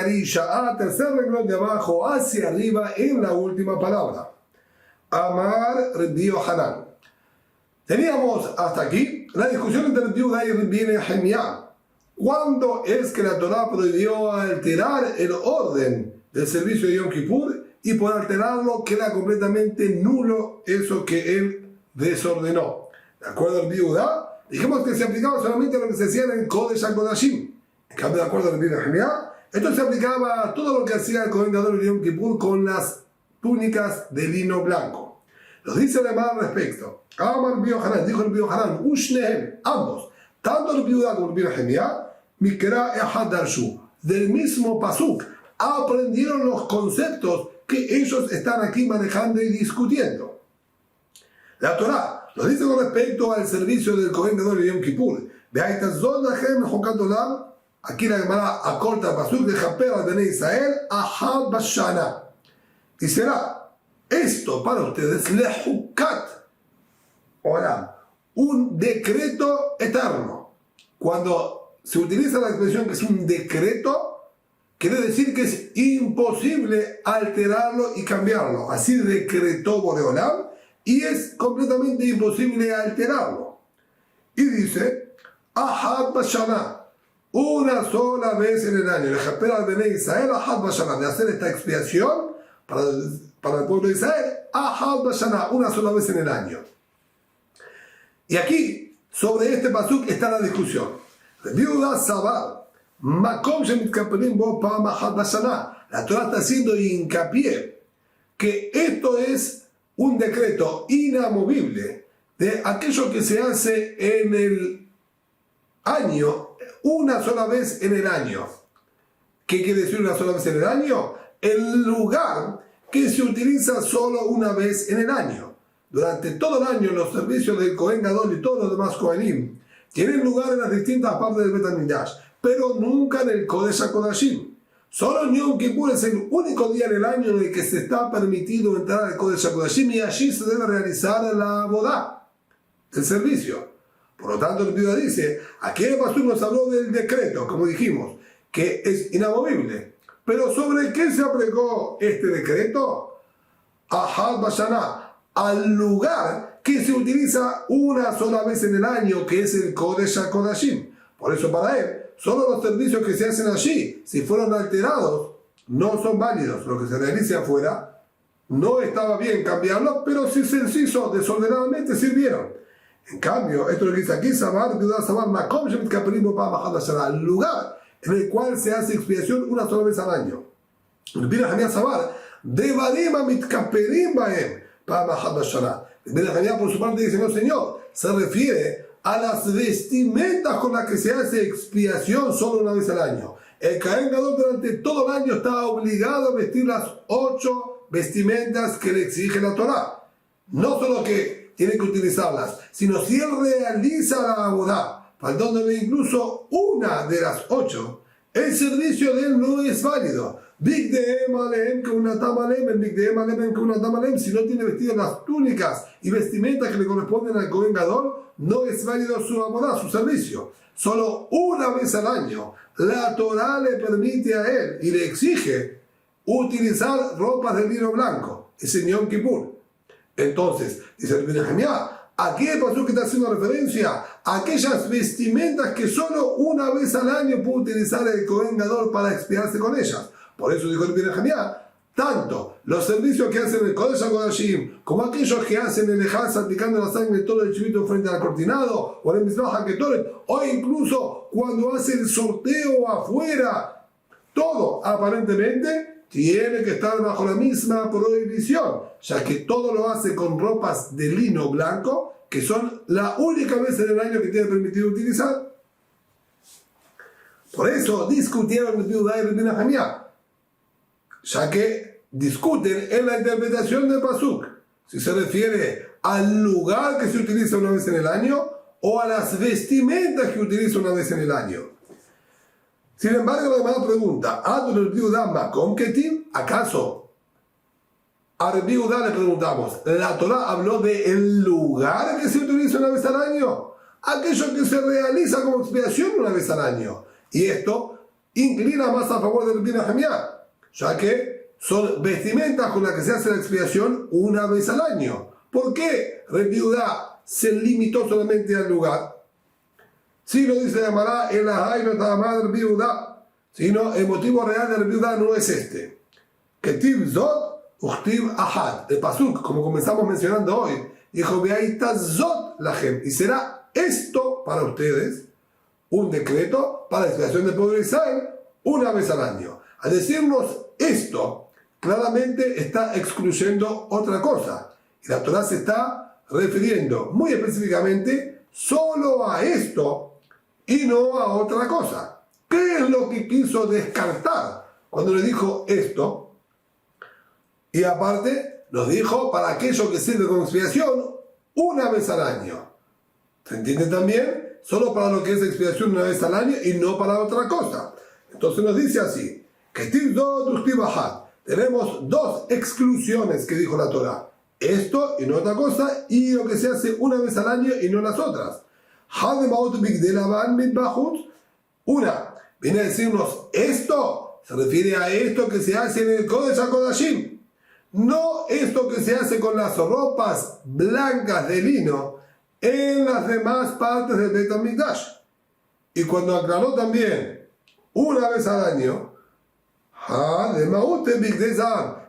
Arisha, tercer renglón de abajo hacia arriba en la última palabra. Amar Rabbi Yohanan. Teníamos hasta aquí la discusión entre Rabbi Yehuda y Rabbi Nehemiah. ¿Cuándo es que la Torá prohibió alterar el orden del servicio de Yom Kippur? Y por alterarlo queda completamente nulo eso que él desordenó. ¿De acuerdo a Rabbi Yehuda? Dijimos que se aplicaba solamente a lo que se hacía en el Kodesh HaKodashim. En cambio, de acuerdo a Rabbi Nehemiah, esto se aplicaba a todo lo que hacía el Kohen Gadol de Yom Kippur con las túnicas de lino blanco. Nos dice además al respecto. Amar Rabbi Yohanan, dijo Rabbi Yohanan, Ushnehem, ambos, tanto Rabbi Yehuda como Rabbi Nehemiah, Mikra Ehad Darshu, del mismo pasuk, aprendieron los conceptos que ellos están aquí manejando y discutiendo. La Torá nos dice con respecto al servicio del Kohen Gadol de Yom Kippur, aquí la Gemara acorta el pasuk de Japer al Bnei Israel, Ahad Bashana, y será esto para ustedes lehukat olam, un decreto eterno. Cuando se utiliza la expresión que es un decreto, quiere decir que es imposible alterarlo y cambiarlo. Así decretó Boreolam y es completamente imposible alterarlo. Y dice, Ahad Bashana, una sola vez en el año. Le al Bnei Israel, Ahad Bashana, de hacer esta expiación para el pueblo de Israel, Ahad Bashana, una sola vez en el año. Y aquí, sobre este pasuk está la discusión. Rabbi Yehuda Sabar, Makom shemitkapelim bo pa'am ahad bashana. La Torah está haciendo hincapié que esto es un decreto inamovible de aquello que se hace en el año, una sola vez en el año. ¿Qué quiere decir una sola vez en el año? El lugar que se utiliza solo una vez en el año. Durante todo el año los servicios del Kohen Gadol y todos los demás Kohenim tienen lugar en las distintas partes del Bet HaMikdash, pero nunca en el Kodesh HaKodashim. Solo en Yom Kippur es el único día en el año en el que se está permitido entrar al Kodesh HaKodashim y allí se debe realizar la bodá, el servicio. Por lo tanto, el Yehuda dice, aquí el pastor nos habló del decreto, como dijimos, que es inamovible. Pero ¿sobre qué se aplicó este decreto? Ahad Bashana, al lugar que se utiliza una sola vez en el año, que es el Kodesh HaKodashim. Por eso para él, solo los servicios que se hacen allí, si fueron alterados, no son válidos. Lo que se realice afuera, no estaba bien cambiarlo, pero si se hizo desordenadamente, sirvieron. En cambio, esto lo que dice aquí, el lugar en el cual se hace expiación una sola vez al año. Por su parte dice, no señor, se refiere a las vestimentas con las que se hace expiación solo una vez al año. El Kohen Gadol durante todo el año está obligado a vestir las 8 vestimentas que le exige la Torá. No solo que tiene que utilizarlas, sino si él realiza la abodá, faltándole incluso una de las 8, el servicio de él no es válido. Si no tiene vestido las túnicas y vestimentas que le corresponden al Kohen Gadol, no es válido su abodá, su servicio. Solo una vez al año la Torá le permite a él y le exige utilizar ropas de lino blanco, es en Yom Kippur. Entonces, dice el Nehemiah, aquí el pastor que está haciendo referencia a aquellas vestimentas que solo una vez al año puede utilizar el Kohen Gadol para expiarse con ellas. Por eso dijo el Nehemiah, tanto los servicios que hacen el Kodesh HaKodashim como aquellos que hacen el Ejaz aplicando la sangre de todo el chivito frente al cortinado o el Mizbeach HaKetoret, o incluso cuando hace el sorteo afuera, todo aparentemente tiene que estar bajo la misma prohibición, ya que todo lo hace con ropas de lino blanco, que son la única vez en el año que tiene permitido utilizar. Por eso discutieron el Yehuda y el Nehemiah, ya que discuten en la interpretación del pasuk, si se refiere al lugar que se utiliza una vez en el año o a las vestimentas que utiliza una vez en el año. Sin embargo, la hermana pregunta, ¿acaso a Rabbi Yehuda le preguntamos, la Torah habló del lugar que se utiliza una vez al año? Aquello que se realiza como expiación una vez al año. Y esto inclina más a favor del Rabbi Nehemiah, ya que son vestimentas con las que se hace la expiación una vez al año. ¿Por qué Rabbi Judá se limitó solamente al lugar? Si lo dice la Gemara, el Ahai no está mal Rabbi Judá, sino el motivo real de Rabbi Judá no es este. Ketiv Zot, Uchtiv Ahad. El Pasuk, como comenzamos mencionando hoy, dijo, Veaita Zot Lahem, y será esto para ustedes un decreto para la expiación del pueblo de Israel una vez al año. Al decirnos esto, claramente está excluyendo otra cosa. Y la Torah se está refiriendo muy específicamente solo a esto y no a otra cosa. ¿Qué es lo que quiso descartar cuando le dijo esto? Y aparte nos dijo para aquello que sirve como expiación una vez al año. ¿Se entiende también? Solo para lo que es expiación una vez al año y no para otra cosa. Entonces nos dice así, que tenemos dos exclusiones que dijo la Torah. Esto y no otra cosa, y lo que se hace una vez al año y no las otras. Una, viene a decirnos esto, se refiere a esto que se hace en el Kodesh HaKodashim. No esto que se hace con las ropas blancas de lino en las demás partes del Beit HaMikdash. Y cuando aclaró también una vez al año,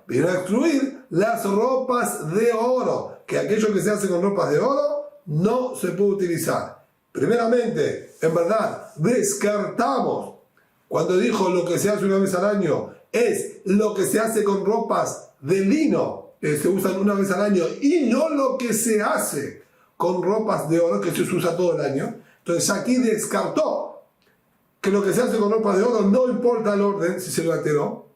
vino a excluir las ropas de oro, que aquello que se hace con ropas de oro no se puede utilizar. Primeramente, en verdad, descartamos cuando dijo lo que se hace una vez al año es lo que se hace con ropas de lino que se usan una vez al año y no lo que se hace con ropas de oro que se usa todo el año. Entonces aquí descartó que lo que se hace con ropas de oro no importa el orden si se lo alteró.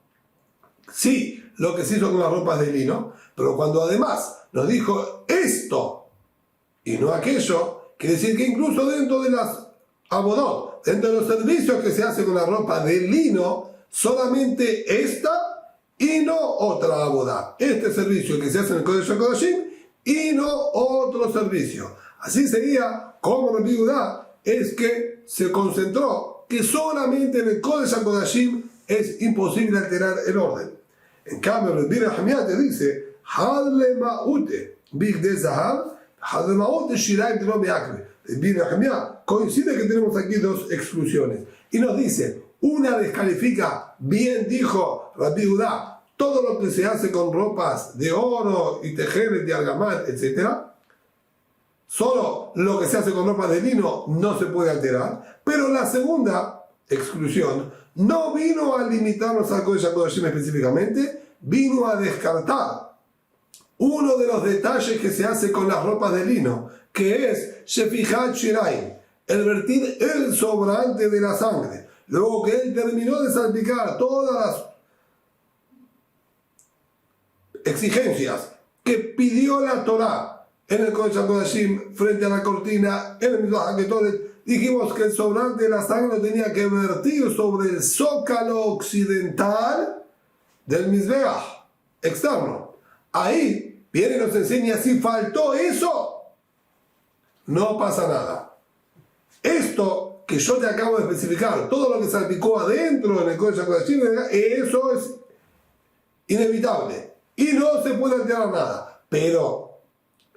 Sí, lo que se hizo con las ropas de lino, pero cuando además nos dijo esto y no aquello, quiere decir que incluso dentro de las abodot, dentro de los servicios que se hace con la ropa de lino, solamente esta y no otra abodá. Este servicio que se hace en el Kodesh HaKodashim y no otro servicio. Así sería como Rabbi Judá es que se concentró que solamente en el Kodesh HaKodashim es imposible alterar el orden. En cambio, Rabbi Nehemiah te dice, Hadle Ma'ute, Big de Zahab, Hadle Ma'ute Shiraim de Rabbi Nehemiah coincide que tenemos aquí dos exclusiones. Y nos dice, una descalifica, bien dijo Rabbi Judá, todo lo que se hace con ropas de oro y tejeres de argamán, etc. Solo lo que se hace con ropas de lino no se puede alterar. Pero la segunda exclusión no vino a limitarnos al Kodesh HaKodashim específicamente, vino a descartar uno de los detalles que se hace con las ropas de lino, que es Shefijat Shiraim, el vertir el sobrante de la sangre. Luego que él terminó de salpicar todas las exigencias que pidió la Torá en el Kodesh HaKodashim frente a la cortina, en el Mizbeach HaKetoret, dijimos que el sobrante de la sangre tenía que vertir sobre el zócalo occidental del Mizbeach externo. Ahí viene y nos enseña, si faltó eso, no pasa nada. Esto que yo te acabo de especificar, todo lo que salpicó adentro en el Kodesh HaKodashim, eso es inevitable y no se puede alterar nada. Pero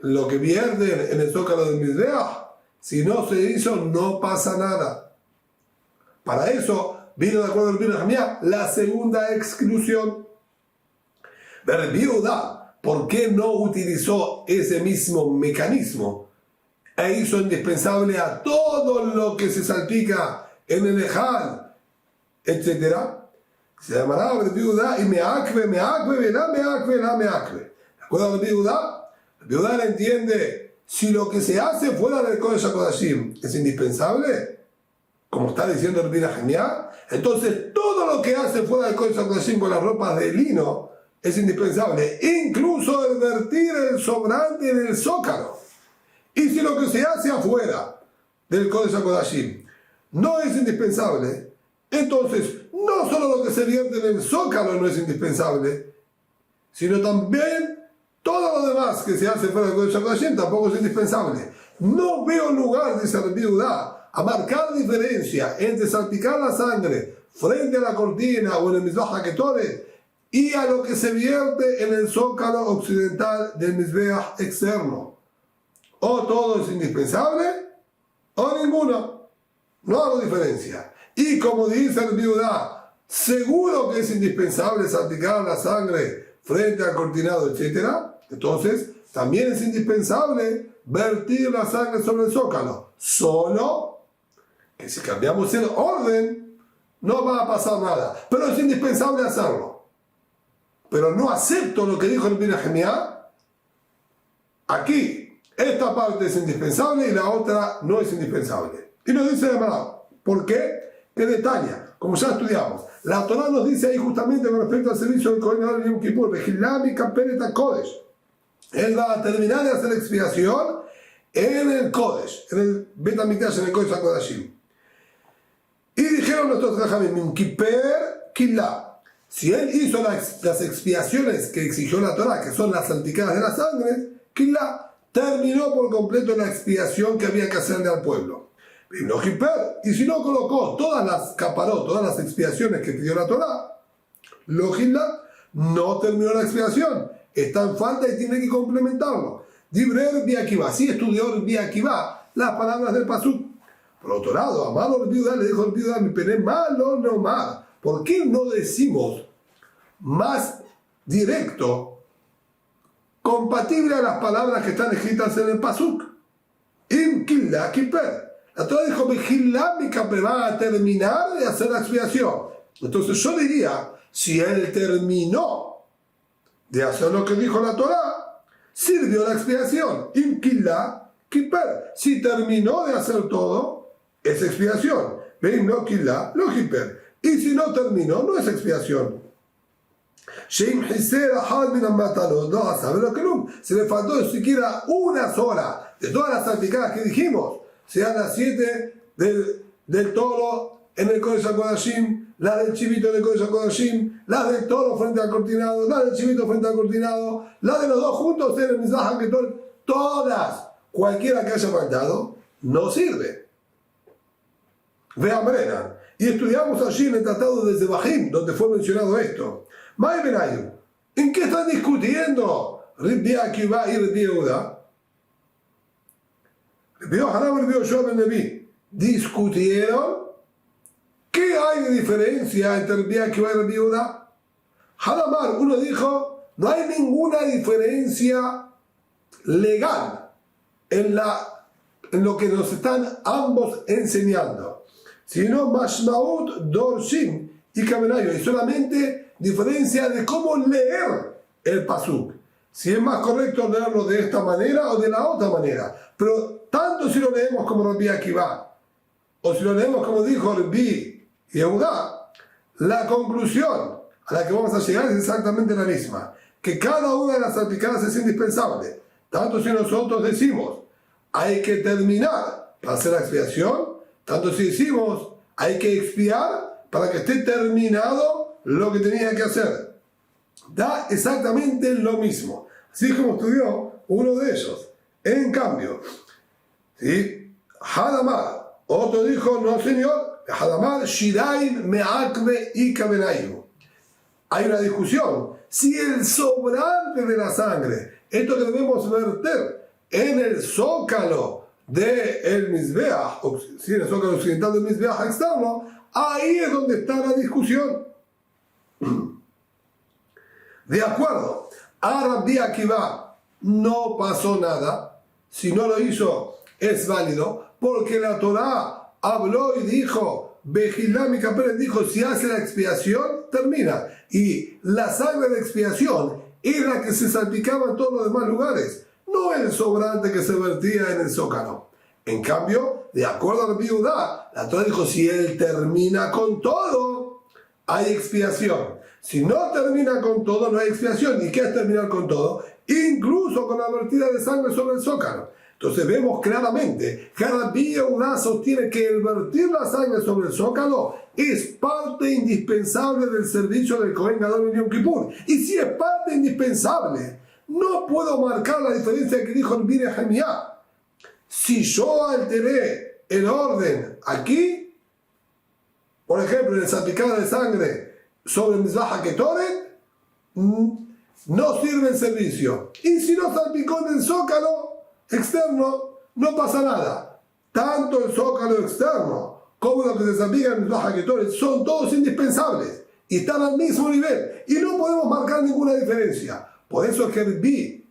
lo que vierte en el zócalo del Mizbeach, si no se hizo, no pasa nada. Para eso vino de acuerdo al Rabbi Nehemiah la segunda exclusión. Rabbi Judá, ¿por qué no utilizó ese mismo mecanismo e hizo indispensable a todo lo que se salpica en el Ejal, etcétera? Se llamará Rabbi Judá y meakve, la meakve. ¿De acuerdo a Rabbi Judá? Rabbi Judá le entiende. Si lo que se hace fuera del Kodesh HaKodashim es indispensable, como está diciendo Rabbi Nehemiah, entonces todo lo que hace fuera del Kodesh HaKodashim con las ropas de lino es indispensable, incluso el vertir el sobrante en el zócalo. Y si lo que se hace afuera del Kodesh HaKodashim no es indispensable, entonces no solo lo que se vierte en el zócalo no es indispensable, sino también todo lo demás que se hace fuera del Kodesh HaKodashim tampoco es indispensable. No veo lugar, dice Rabbi Judá, a marcar diferencia entre salpicar la sangre frente a la cortina o en el Mizbeach HaKetoret y a lo que se vierte en el zócalo occidental del Mizbeach externo. O todo es indispensable o ninguno. No hago diferencia. Y como dice el Viudá, seguro que es indispensable salpicar la sangre frente al cortinado, etc. Entonces, también es indispensable vertir la sangre sobre el zócalo. Solo que si cambiamos el orden, no va a pasar nada. Pero es indispensable hacerlo. Pero no acepto lo que dijo el Binahemiah. Aquí, esta parte es indispensable y la otra no es indispensable. Y nos dice de verdad, ¿por qué? Que detalla, como ya estudiamos. La Torah nos dice ahí justamente con respecto al servicio del Kohen Gadol en Yom Kippur, Vejilami Kaperet HaKodesh. Él va a terminar de hacer expiación en el Kodesh, en el Bet HaMikdash, en el Kodesh HaKodashim. Y dijeron nuestros Jajamim, Yom Kippur Kilá. Si él hizo las expiaciones que exigió la Torah, que son las salpicadas de la sangre, Kilá terminó por completo la expiación que había que hacerle al pueblo. Y si no colocó todas las expiaciones que pidió la Torah, Logila no terminó la expiación, está en falta y tiene que complementarlo. Dibrer Biakivá, sí estudió Biakivá las palabras del Pasuk. Por otro lado, amado el Viudá, le dijo el Viudá, mi pene malo no más. ¿Por qué no decimos más directo, compatible a las palabras que están escritas en el Pasuk? Im Killa Kiper. La Torah dijo, Vigilámica, pero va a terminar de hacer la expiación. Entonces yo diría, si él terminó de hacer lo que dijo la Torah, sirvió la expiación. Imkilá, kiper. Si terminó de hacer todo, es expiación. Veim no kilá, lo kiper. Y si no terminó, no es expiación. Se le faltó siquiera una sola de todas las salpicadas que dijimos, sean las 7 del toro en el Kodesh HaKodashim, las del chivito en el Kodesh HaKodashim, las del toro frente al cortinado, las del chivito frente al cortinado, las de los dos juntos en el Mizbeach HaKetoret, todas, cualquiera que haya faltado, no sirve. Vean, Brennan, y estudiamos allí en el tratado de Zebahim, donde fue mencionado esto. May Benayu, ¿en qué están discutiendo Rabbi Akiva y Rabbi Yehuda? Rabbi Yohanan y Rabbi Yoshua ben Levi discutieron qué hay de diferencia entre Rabbi Akiva y Rabbi Yehuda. Hadamar, uno dijo, no hay ninguna diferencia legal en lo que nos están ambos enseñando, sino Mashmaut Dorshim y Kamenayo, y solamente diferencia de cómo leer el pasuk, si es más correcto leerlo de esta manera o de la otra manera. Pero tanto si lo leemos como Rabbi Akiva o si lo leemos como dijo Rabbi Yehuda, la conclusión a la que vamos a llegar es exactamente la misma, que cada una de las salpicadas es indispensable. Tanto si nosotros decimos hay que terminar para hacer la expiación, tanto si decimos hay que expiar para que esté terminado lo que tenía que hacer. Da exactamente lo mismo, así como estudió uno de ellos. En cambio, ¿sí? Hadamar, otro dijo, no señor, Hadamar, Shiraim, Meakve y Kabenayu. Hay una discusión, si el sobrante de la sangre, esto que debemos verter en el zócalo del Mizbeach, si en el zócalo occidental del Mizbeach externo, ahí es donde está la discusión. De acuerdo, a Rabbi Akiva no pasó nada. Si no lo hizo, es válido, porque la Torah habló y dijo, Bejilam y Kaperet dijo, si hace la expiación, termina. Y la sangre de expiación era la que se salpicaba en todos los demás lugares, no el sobrante que se vertía en el zócalo. En cambio, de acuerdo a Rabbi Yehuda, la Torah dijo, si él termina con todo, hay expiación. Si no termina con todo, no hay expiación. ¿Y qué es terminar con todo? Incluso con la vertida de sangre sobre el zócalo. Entonces vemos claramente que Rabbi Yehuda sostiene que el vertir la sangre sobre el zócalo es parte indispensable del servicio del Kohen Gadol en Yom Kippur. Y si es parte indispensable, no puedo marcar la diferencia que dijo el Binahemiah. Si yo alteré el orden aquí, Por ejemplo, el salpicar de sangre sobre el Mizbah Ketoret no sirve el servicio. Y si no salpicó en el zócalo externo, no pasa nada. Tanto el zócalo externo como lo que se salpica en el Mizbah Ketoret son todos indispensables y están al mismo nivel. Y no podemos marcar ninguna diferencia. Por eso es que Rabbi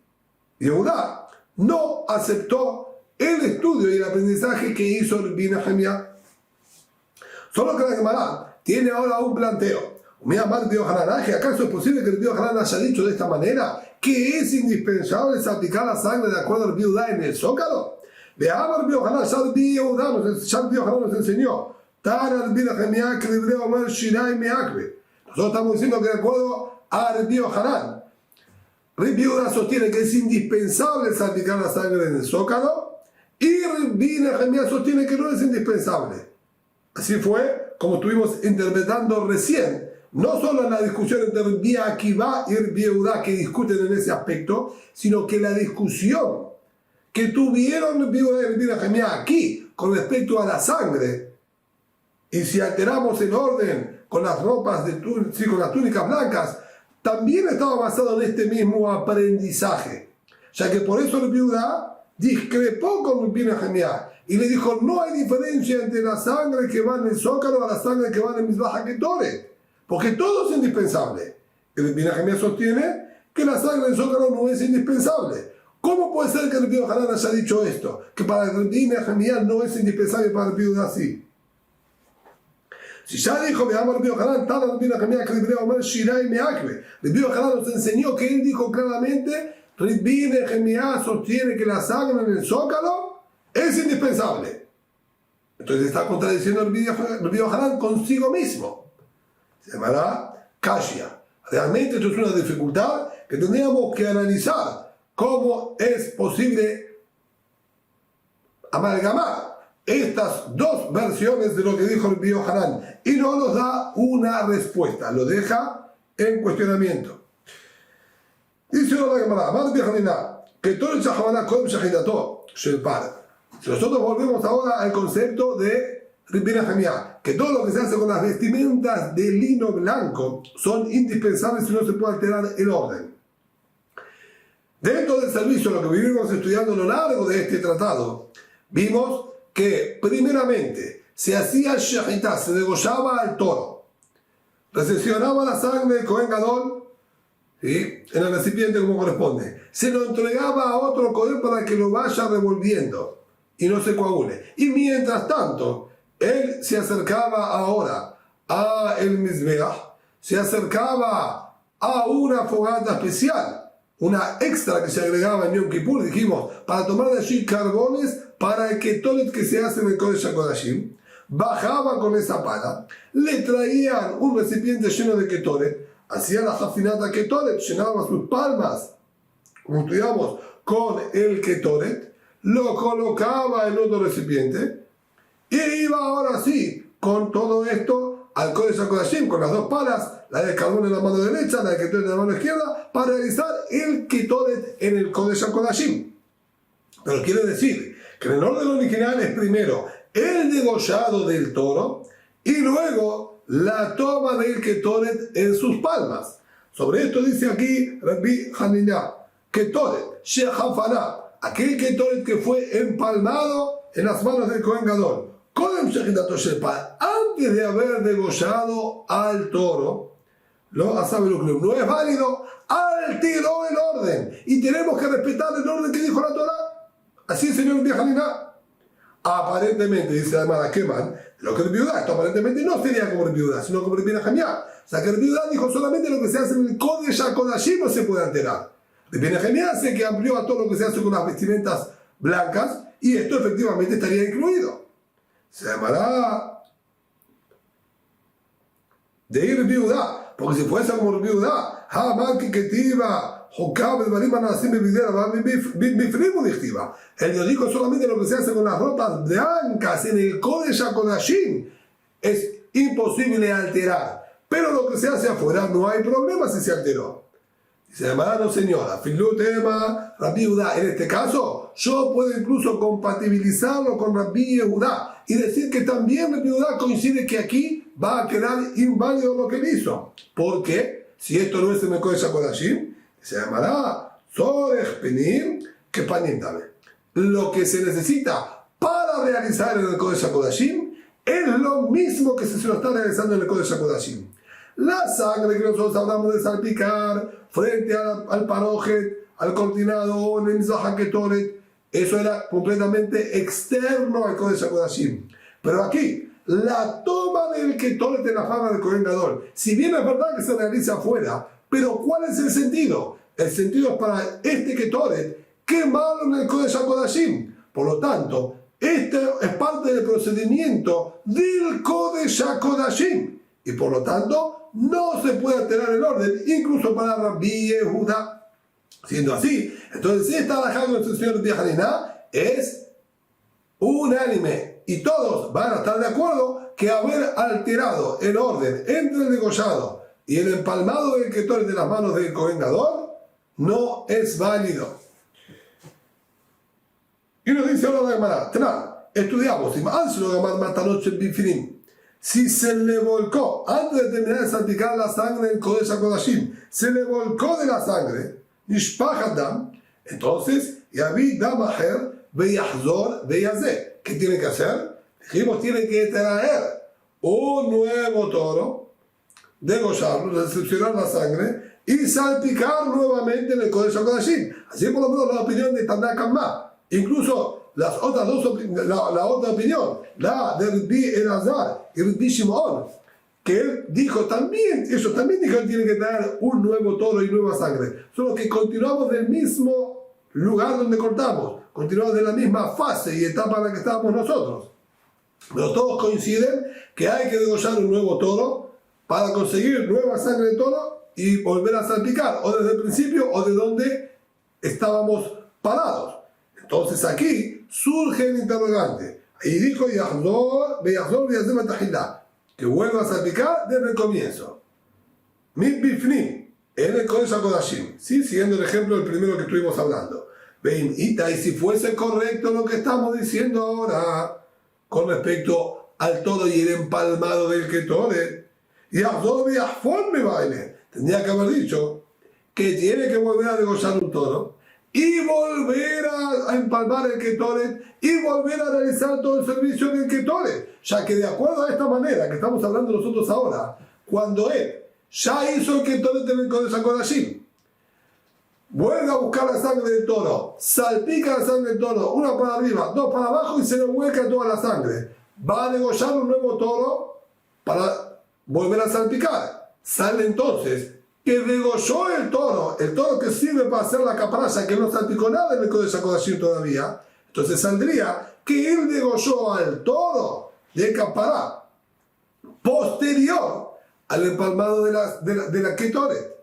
Yehudá no aceptó el estudio y el aprendizaje que hizo Rabbi Nehemia. Solo que la Gemara tiene ahora un planteo. Mira, Rabbi Yohanan, ¿acaso es posible que Rabbi Yohanan haya dicho de esta manera que es indispensable salpicar la sangre de acuerdo a Rabbi Yehudá en el zócalo? Veamos Rabbi Yohanan, ya Rabbi Yohanan nos enseñó. Nosotros estamos diciendo que de acuerdo a Rabbi Yohanan, Rabbi Yehudá sostiene que es indispensable salpicar la sangre en el zócalo y Rabbi Nehemia sostiene que no es indispensable. Así fue como estuvimos interpretando recién, no solo en la discusión entre Rabbi Akiva y Rabbi Yehudá que discuten en ese aspecto, sino que la discusión que tuvieron Rabbi Yehudá y Rabbi Nehemia aquí con respecto a la sangre, y si alteramos el orden con las ropas, con las túnicas blancas, también estaba basado en este mismo aprendizaje, ya que por eso Rabbi Yehudá discrepó con Rabbi Nehemia y le dijo: no hay diferencia entre la sangre que va en el zócalo a la sangre que va en el Mizbah Ketoret, porque todo es indispensable. Y Rabbi Nehemia sostiene que la sangre del zócalo no es indispensable. ¿Cómo puede ser que Rabbi Yohanan haya dicho esto? Que para Rabbi Nehemia no es indispensable, para Rabbi Yehudá sí. Si ya dijo, veamos Rabbi Yohanan, tal Rabbi Nehemia que Rabbi Omer Shirai Meakve. Rabbi Yohanan nos enseñó que él dijo claramente: Rabbi Nehemia sostiene que la sangre en el zócalo es indispensable. Entonces está contradiciendo Rabbi Yohanan consigo mismo. Se llamará Kashia. Realmente esto es una dificultad que tendríamos que analizar cómo es posible amalgamar estas dos versiones de lo que dijo Rabbi Yohanan y no nos da una respuesta, lo deja en cuestionamiento. Dice la Gemara, Rabbi Yohanan, que todo el Shahavana Kodem Shahidato Shelpar. Si nosotros volvemos ahora al concepto de Rabbi Nehemia, que todo lo que se hace con las vestimentas de lino blanco son indispensables si no se puede alterar el orden. Dentro del servicio, lo que vivimos estudiando a lo largo de este tratado, vimos que primeramente se hacía shahitá, se degollaba al toro, recepcionaba la sangre del Kohen Gadol, ¿sí?, en el recipiente como corresponde, se lo entregaba a otro Kohen para que lo vaya revolviendo y no se coagule. Y mientras tanto, él se acercaba ahora a el Mizbeach, se acercaba a una fogata especial, una extra que se agregaba en Yom Kippur, dijimos, para tomar de allí carbones para el ketoret que se hace en el Kodesh HaKodashim. Bajaba con esa pala, le traían un recipiente lleno de ketoret, hacía la jafinata ketoret, llenaba sus palmas, como estudiamos, con el ketoret, lo colocaba en otro recipiente y iba ahora sí con todo esto al Kodesh HaKodashim, con las dos palas, la de carbón en la mano derecha, la de ketoret en la mano izquierda, para realizar el ketoret en el Kodesh HaKodashim. Pero quiere decir que en el orden original es primero el degollado del toro y luego la toma del ketoret en sus palmas. Sobre esto dice aquí Rabbi Hanina, ketoret, shehafaná, aquel ketoret que fue empalmado en las manos del Kohen Gadol, antes de haber degollado al toro, no es válido, alteró el orden y tenemos que respetar el orden que dijo la Torá. Así el señor Hanina. Aparentemente, dice además la Keman, lo que Rabbi Yehudá, esto aparentemente no sería como Rabbi Yehudá, sino como Rabbi Nehemia. O sea que Rabbi Yehudá dijo solamente lo que se hace en el Kodesh HaKodashim no se puede alterar. Rabbi Nehemia sé que amplió a todo lo que se hace con las vestimentas blancas y esto efectivamente estaría incluido. Se llamará de ir Rabbi Yehudá, porque si fuese como Rabbi Yehudá, él nos dijo solamente lo que se hace con las ropas blancas en el Kodesh HaKodashim es imposible alterar, pero lo que se hace afuera no hay problema si se alteró. Dice, hermano, señora, Filutema, Rabbi Yehudá, en este caso yo puedo incluso compatibilizarlo con Rabbi Yehudá y decir que también Rabbi Yehudá coincide que aquí va a quedar inválido lo que él hizo. Porque si esto no es el Kodesh HaKodashim, se llamará Zorech Penim que Panim Dame. Lo que se necesita para realizar en el Kodesh HaKodashim es lo mismo que si se lo está realizando en el Kodesh HaKodashim. La sangre que nosotros hablamos de salpicar frente al parojet, al cortinado o en el Mizbeach HaKetoret, eso era completamente externo al Kodesh HaKodashim. Pero aquí, la toma del Ketoret en la fama del Kohen Gadol, si bien es verdad que se realiza afuera, pero ¿cuál es el sentido? El sentido es para este Ketoret quemarlo en el Kodesh HaKodashim. Por lo tanto, este es parte del procedimiento del Kodesh HaKodashim. Y por lo tanto, no se puede alterar el orden, incluso para Rabbi Yehuda. Siendo así, entonces esta halajá de nuestro señor Rabbi Hanina es unánime y todos van a estar de acuerdo que haber alterado el orden entre el degollado y el empalmado del Ketoret de las manos del Kohen Gadol no es válido. Y nos dice ahora la Gemara, estudiamos, si se le volcó, antes de terminar de salpicar la sangre del Kodesh HaKodashim, se le volcó de la sangre, Nishpach Dam, entonces, Yavi Dam Aher, Veyahzor, Veyazeh. ¿Qué tiene que hacer? Dijimos, tiene que traer un nuevo toro, degollarlo, recepcionar la sangre y salpicar nuevamente en el Kodesh HaKodashim. Así por lo menos la opinión de Tanakama. Incluso las otras la otra opinión, la de Rabbi Elazar y Rabbi Shimon, que él dijo también, ellos también dijeron que tiene que traer un nuevo toro y nueva sangre. Solo que continuamos del mismo lugar donde cortamos, continuamos de la misma fase y etapa en la que estábamos nosotros. Pero todos coinciden que hay que degollar un nuevo toro para conseguir nueva sangre de toro y volver a salpicar, o desde el principio o de donde estábamos parados. Entonces aquí surge el interrogante. Y dijo que vuelva a salpicar desde el comienzo. Mit bifnim, en el Kodesh HaKodashim. Sí, siguiendo el ejemplo del primero que estuvimos hablando. Y si fuese correcto lo que estamos diciendo ahora con respecto al toro y el empalmado del Ketoret, tendría que haber dicho que tiene que volver a degollar un toro y volver a empalmar el Ketoret y volver a realizar todo el servicio del Ketoret, ya que de acuerdo a esta manera que estamos hablando nosotros ahora, cuando él ya hizo el Ketoret en el Kodesh HaKodashim, vuelve a buscar la sangre del toro, salpica la sangre del toro, una para arriba, dos para abajo y se le vuelca toda la sangre, va a degollar un nuevo toro para volver a salpicar. Sale entonces que degolló el toro que sirve para hacer la caparaya, que no salpicó nada en el Kodesh HaKodashim todavía. Entonces saldría que él degolló al toro de capará posterior al empalmado de la Ketoret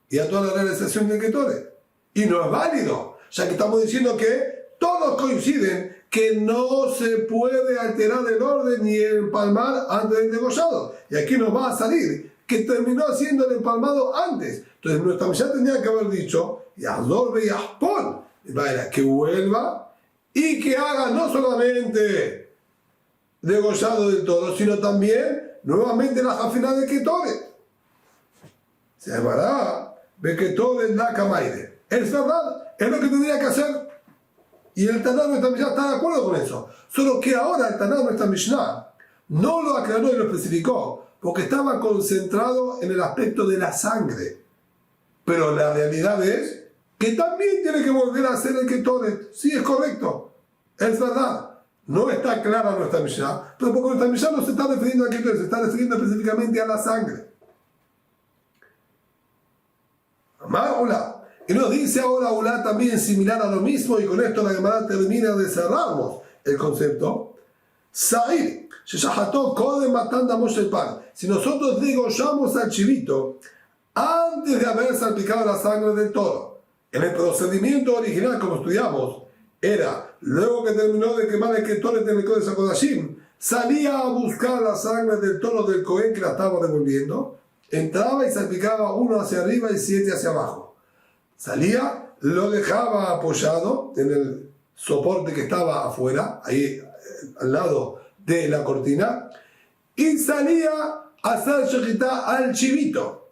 y a toda la realización del Ketoret. Y no es válido, ya que estamos diciendo que todos coinciden que no se puede alterar el orden ni empalmar antes del degollado. Y aquí nos va a salir que terminó haciendo el empalmado antes. Entonces nuestra Mishnah tendría que haber dicho Yahdor Beyaspon, que vuelva y que haga no solamente degollado del toro, sino también nuevamente la jafina de Ketoret. Se llamará Beketoret la Kamaide. Es verdad, es lo que tendría que hacer. Y el Taná de nuestra Mishnah está de acuerdo con eso. Solo que ahora el Taná de nuestra Mishnah no lo aclaró y lo especificó, porque estaba concentrado en el aspecto de la sangre. Pero la realidad es que también tiene que volver a hacer el Ketoret. Sí, es correcto. Es verdad. No está clara nuestra Mishnah, pero porque nuestra Mishnah no se está refiriendo a Ketoret, se está refiriendo específicamente a la sangre. Amar y nos dice ahora Ulá también similar a lo mismo, y con esto la Gemara termina de cerrarnos el concepto. Sa'ir, si nosotros degollamos al chivito antes de haber salpicado la sangre del toro, en el procedimiento original, como estudiamos, era luego que terminó de quemar el Ketoret en el Kodesh HaKodashim, salía a buscar la sangre del toro del Cohen que la estaba devolviendo, entraba y salpicaba uno hacia arriba y 7 hacia abajo. Salía, lo dejaba apoyado en el soporte que estaba afuera, ahí al lado de la cortina, y salía a hacer shejitá al chivito.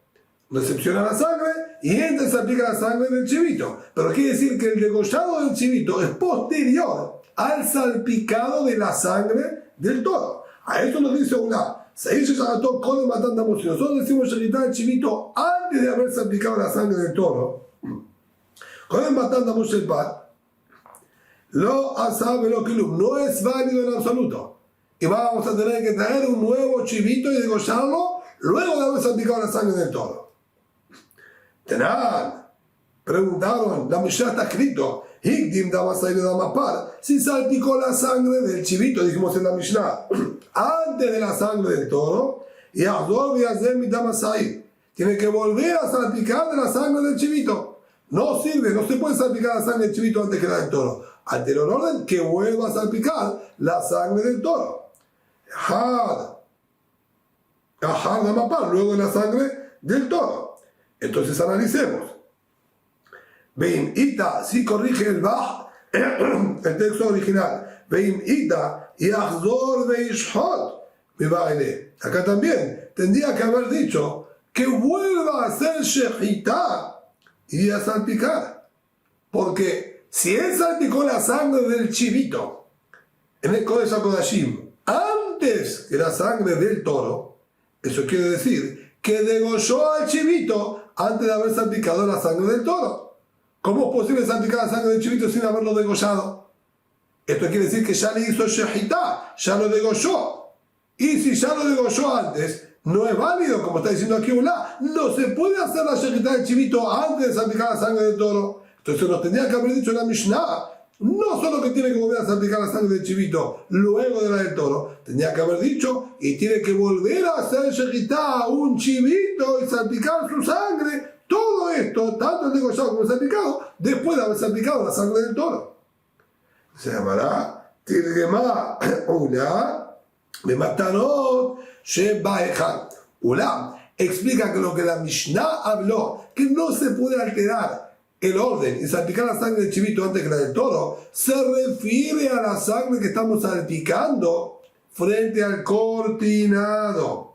Recepciona la sangre y entra y salpica la sangre del chivito. Pero quiere decir que el degollado del chivito es posterior al salpicado de la sangre del toro. A esto nos dice una. Si nosotros decimos shejitá al chivito antes de haber salpicado la sangre del toro, con matando a Moshe Bat, lo asabe lo kilum, no es válido en absoluto. Y vamos a tener que traer un nuevo chivito y degollarlo luego de haber salpicado la sangre del toro. Tenan, preguntaron, la Mishnah está escrito, Higdim Damasai de Damapar, si salpicó la sangre del chivito, dijimos en la Mishnah, antes de la sangre del toro, y Azor y Azem Damasai, tiene que volver a salpicar de la sangre del chivito. No sirve, no se puede salpicar la sangre del chivito antes que la del toro. Anterior orden, que vuelva a salpicar la sangre del toro. Ahar de mapar, luego de la sangre del toro. Entonces analicemos. Veim ita, si corrige el baj, el texto original. Veim ita, y achzor veishhot, mi baile. Acá también tendría que haber dicho que vuelva a hacer shejitá y a salpicar. Porque si él salpicó la sangre del chivito en el Kodesh HaKodashim antes que la sangre del toro, eso quiere decir que degolló al chivito antes de haber salpicado la sangre del toro. ¿Cómo es posible salpicar la sangre del chivito sin haberlo degollado? Esto quiere decir que ya le hizo shejitá, ya lo degolló. Y si ya lo degolló antes, no es válido, como está diciendo aquí Ulá. No se puede hacer la shejitá del chivito antes de salpicar la sangre del toro. Entonces nos tendría que haber dicho en la Mishnah, no solo que tiene que volver a salpicar la sangre del chivito luego de la del toro, tendría que haber dicho, y tiene que volver a hacer shejitá a un chivito y salpicar su sangre. Todo esto, tanto el degollado como el salpicado, después de haber salpicado la sangre del toro. Se llamará Tirgemá Ulá. Me matarot Shebaejan. Ulam explica que lo que la Mishnah habló, que no se puede alterar el orden y salpicar la sangre del chivito antes que la del toro, se refiere a la sangre que estamos salpicando frente al cortinado.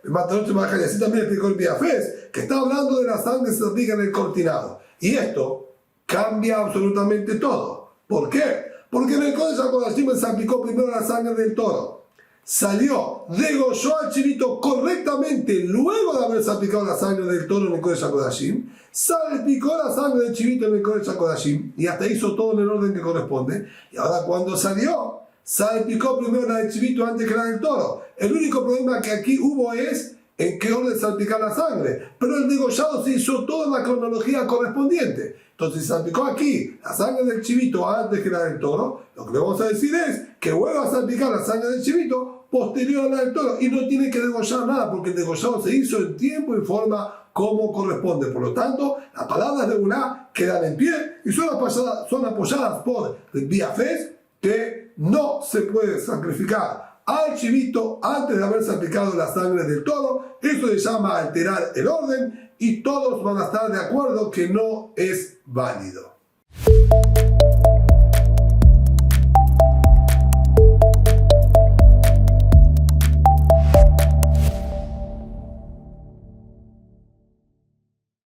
Me matarot Shebaejan, y así también explicó el Biafés, que está hablando de la sangre que se salpica en el cortinado. Y esto cambia absolutamente todo. ¿Por qué? Porque en el Kodesh HaKodashim salpicó primero la sangre del toro. Salió, degolló al chivito correctamente luego de haber salpicado la sangre del toro en el Kodesh HaKodashim. Salpicó la sangre del chivito en el Kodesh HaKodashim y hasta hizo todo en el orden que corresponde. Y ahora cuando salió, salpicó primero la del chivito antes que la del toro. El único problema que aquí hubo es en qué orden salpicar la sangre. Pero el degollado se hizo toda la cronología correspondiente. Entonces, si salpicó aquí la sangre del chivito antes que la del toro, lo que le vamos a decir es que vuelva a salpicar la sangre del chivito posterior a la del toro. Y no tiene que degollar nada, porque el degollado se hizo en tiempo y forma como corresponde. Por lo tanto, las palabras de Ulá quedan en pie y son apoyadas por el Biafés, que no se puede sacrificar al chivito antes de haber salpicado la sangre del toro. Eso se llama alterar el orden y todos van a estar de acuerdo que no es válido.